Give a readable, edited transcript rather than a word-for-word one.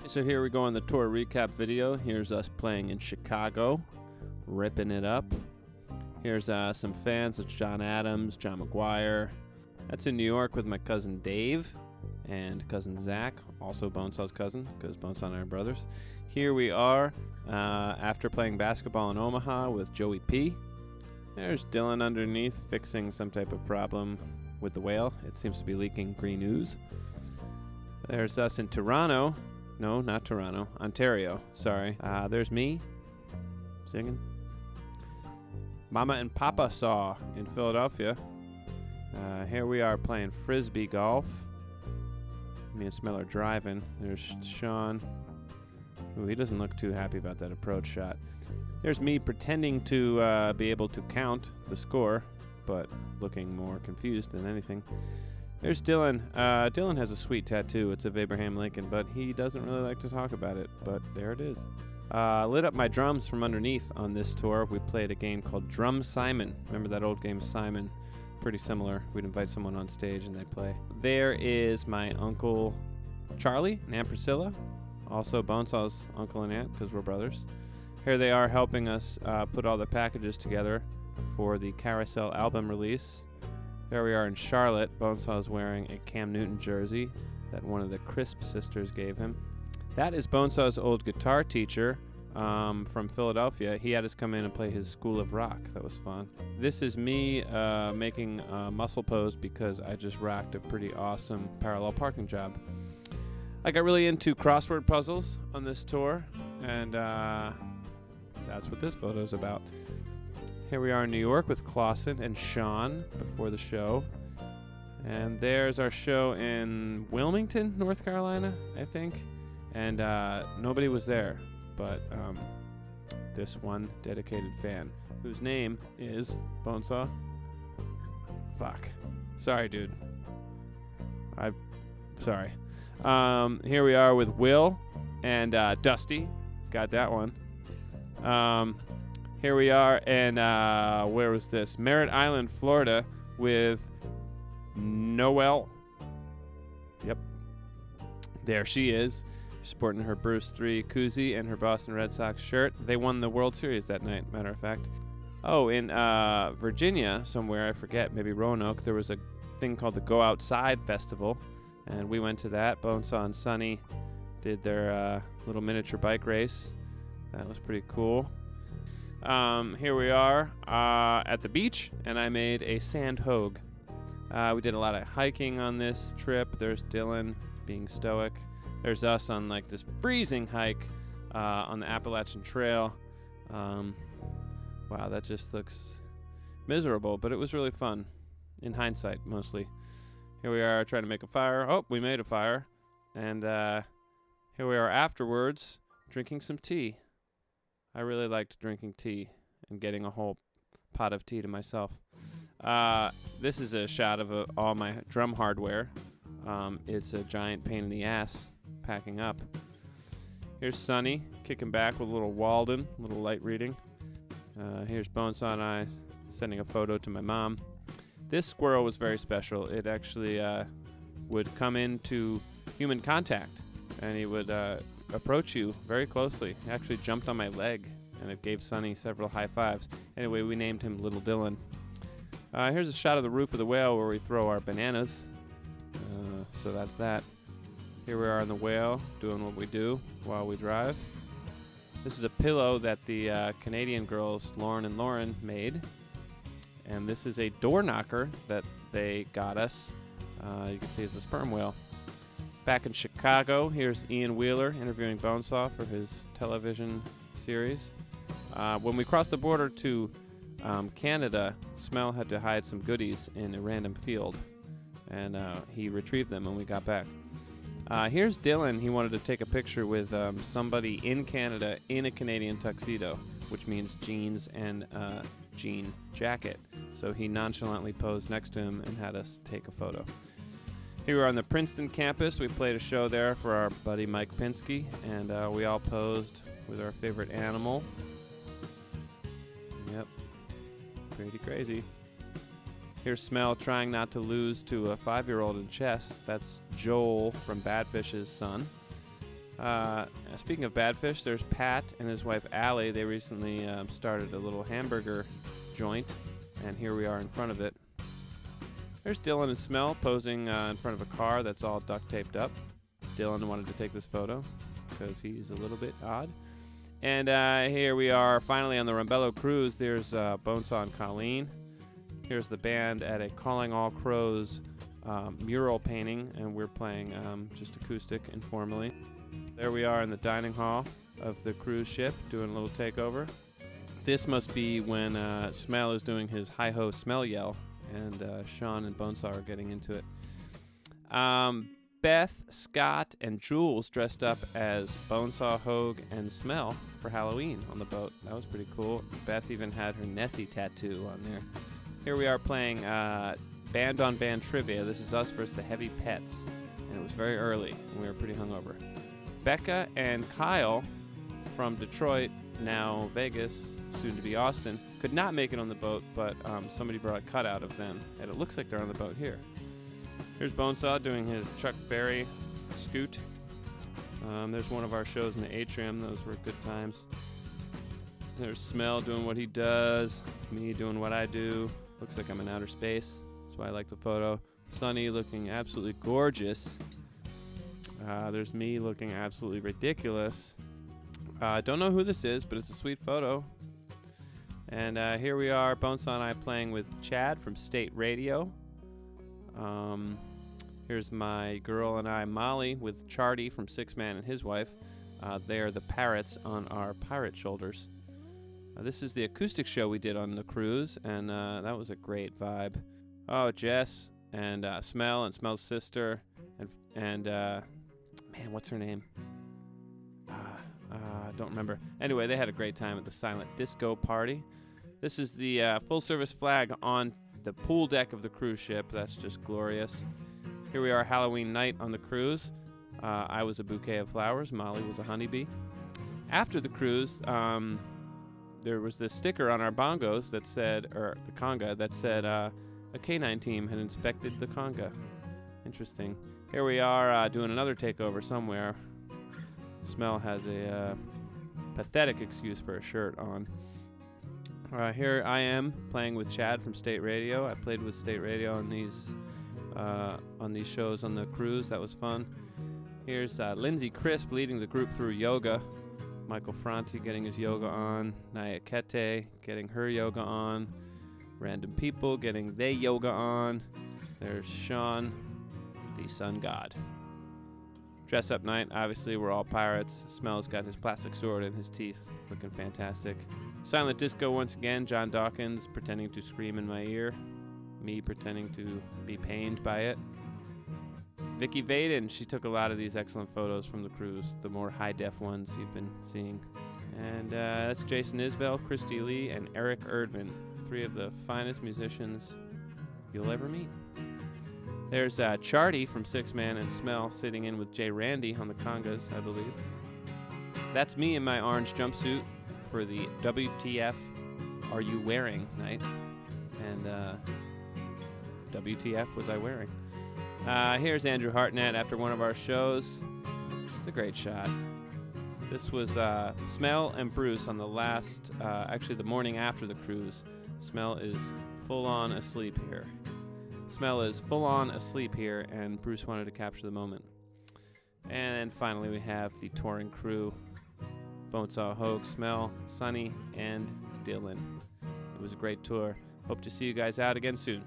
So here we go on the tour recap video. Here's us playing in Chicago, ripping it up. Here's some fans. It's John Adams, John McGuire. That's in New York with my cousin Dave and cousin Zach, also Bonesaw's cousin, because Bonesaw and I are brothers. Here we are after playing basketball in Omaha with Joey P. There's Dylan underneath fixing some type of problem with the whale. It seems to be leaking green ooze. There's us in Toronto. No, not Toronto. Ontario. Sorry. There's me singing. Mama and Papa Saw in Philadelphia. Here we are playing frisbee golf. Me and Smell are driving. There's Sean. Ooh, he doesn't look too happy about that approach shot. There's me pretending to be able to count the score, but looking more confused than anything. There's Dylan. Dylan has a sweet tattoo. It's of Abraham Lincoln, but he doesn't really like to talk about it, but there it is. Lit up my drums from underneath on this tour. We played a game called Drum Simon. Remember that old game Simon? Pretty similar. We'd invite someone on stage and they'd play. There is my uncle Charlie and Aunt Priscilla, also Bonesaw's uncle and aunt because we're brothers. Here they are helping us put all the packages together for the Carousel album release. There we are in Charlotte. Bonesaw's wearing a Cam Newton jersey that one of the Crisp sisters gave him. That is Bonesaw's old guitar teacher from Philadelphia. He had us come in and play his School of Rock. That was fun. This is me making a muscle pose because I just rocked a pretty awesome parallel parking job. I got really into crossword puzzles on this tour, and that's what this photo is about. Here we are in New York with Clausen and Sean before the show. And there's our show in Wilmington, North Carolina, I think. And nobody was there but this one dedicated fan, whose name is Bonesaw. Fuck. Sorry, dude. I'm sorry. Here we are with Will and Dusty. Got that one. Here we are in, where was this? Merritt Island, Florida with Noelle. Yep. There she is. She's sporting her Bruce 3 koozie and her Boston Red Sox shirt. They won the World Series that night, matter of fact. Oh, in Virginia somewhere, I forget, maybe Roanoke, there was a thing called the Go Outside Festival, and we went to that. Bonesaw and Sonny did their little miniature bike race. That was pretty cool. Here we are at the beach, and I made a sand Hoag. We did a lot of hiking on this trip. There's Dylan being stoic. There's us on like this freezing hike on the Appalachian Trail. Wow, that just looks miserable, but it was really fun, in hindsight mostly. Here we are trying to make a fire. Oh, we made a fire. And here we are afterwards drinking some tea. I really liked drinking tea and getting a whole pot of tea to myself. This is a shot of all my drum hardware. It's a giant pain in the ass packing up. Here's Sonny kicking back with a little Walden, a little light reading. Here's Bonesaw and I sending a photo to my mom. This squirrel was very special. It actually would come into human contact, and he would approach you very closely. He actually jumped on my leg, and it gave Sonny several high fives. Anyway, we named him Little Dylan. Here's a shot of the roof of the whale where we throw our bananas. So that's that. Here we are on the whale doing what we do while we drive. This is a pillow that the Canadian girls, Lauren and Lauren, made. And this is a door knocker that they got us. You can see it's a sperm whale. Back in Chicago, here's Ian Wheeler interviewing Bonesaw for his television series. When we crossed the border to Canada, Smell had to hide some goodies in a random field, and he retrieved them when we got back. Here's Dylan. He wanted to take a picture with somebody in Canada in a Canadian tuxedo, which means jeans and jean jacket. So he nonchalantly posed next to him and had us take a photo. Here we are on the Princeton campus. We played a show there for our buddy Mike Pinsky, and we all posed with our favorite animal. Yep. Pretty crazy. Here's Smell trying not to lose to a 5-year-old in chess. That's Joel from Badfish's son. Speaking of Badfish, there's Pat and his wife Allie. They recently started a little hamburger joint, and here we are in front of it. There's Dylan and Smell posing in front of a car that's all duct taped up. Dylan wanted to take this photo because he's a little bit odd. And here we are finally on the Rombello Cruise. There's Bonesaw and Colleen. Here's the band at a Calling All Crows mural painting, and we're playing just acoustic informally. There we are in the dining hall of the cruise ship doing a little takeover. This must be when Smell is doing his hi-ho smell yell, and Sean and Bonesaw are getting into it. Beth, Scott, and Jules dressed up as Bonesaw, Hoag, and Smell for Halloween on the boat. That was pretty cool. Beth even had her Nessie tattoo on there. Here we are playing band-on-band trivia. This is us versus the Heavy Pets, and it was very early, and we were pretty hungover. Becca and Kyle from Detroit, now Vegas, soon to be Austin, could not make it on the boat, but somebody brought a cutout of them, and it looks like they're on the boat here. Here's Bonesaw doing his Chuck Berry scoot. There's one of our shows in the atrium. Those were good times. There's Smell doing what he does, me doing what I do. Looks like I'm in outer space. That's why I like the photo. Sunny looking absolutely gorgeous. There's me looking absolutely ridiculous. Don't know who this is, but it's a sweet photo. And here we are, Bonesaw and I playing with Chad from State Radio. Here's my girl and I, Molly, with Charty from Six Man and his wife. They are the parrots on our pirate shoulders. This is the acoustic show we did on the cruise, and that was a great vibe. Oh, Jess and Smell and Smell's sister, and man, what's her name? Don't remember. Anyway, they had a great time at the silent disco party. This is the full-service flag on the pool deck of the cruise ship. That's just glorious. Here we are, Halloween night on the cruise. I was a bouquet of flowers. Molly was a honeybee. After the cruise, there was this sticker on our bongos that said, or the conga, that said a canine team had inspected the conga. Interesting. Here we are doing another takeover somewhere. Smell has a pathetic excuse for a shirt on. Here I am playing with Chad from State Radio. I played with State Radio on these shows on the cruise. That was fun. Here's Lindsay Crisp leading the group through yoga. Michael Franti getting his yoga on. Naya Kete getting her yoga on. Random people getting their yoga on. There's Sean, the sun god. Dress up night. Obviously, we're all pirates. Smell's got his plastic sword in his teeth. Looking fantastic. Silent disco once again. John Dawkins pretending to scream in my ear. Me pretending to be pained by it. Vicky Vaden, she took a lot of these excellent photos from the cruise, the more high-def ones you've been seeing. And that's Jason Isbell, Christy Lee, and Eric Erdman, three of the finest musicians you'll ever meet. There's Charty from Six Man and Smell sitting in with Jay Randy on the congas, I believe. That's me in my orange jumpsuit for the WTF Are You Wearing night. And WTF was I wearing? Here's Andrew Hartnett after one of our shows. It's a great shot. This was Smell and Bruce on the last, actually the morning after the cruise. Smell is full-on asleep here. Smell is full-on asleep here, and Bruce wanted to capture the moment. And then finally we have the touring crew. Bonesaw, Hoag, Smell, Sunny, and Dylan. It was a great tour. Hope to see you guys out again soon.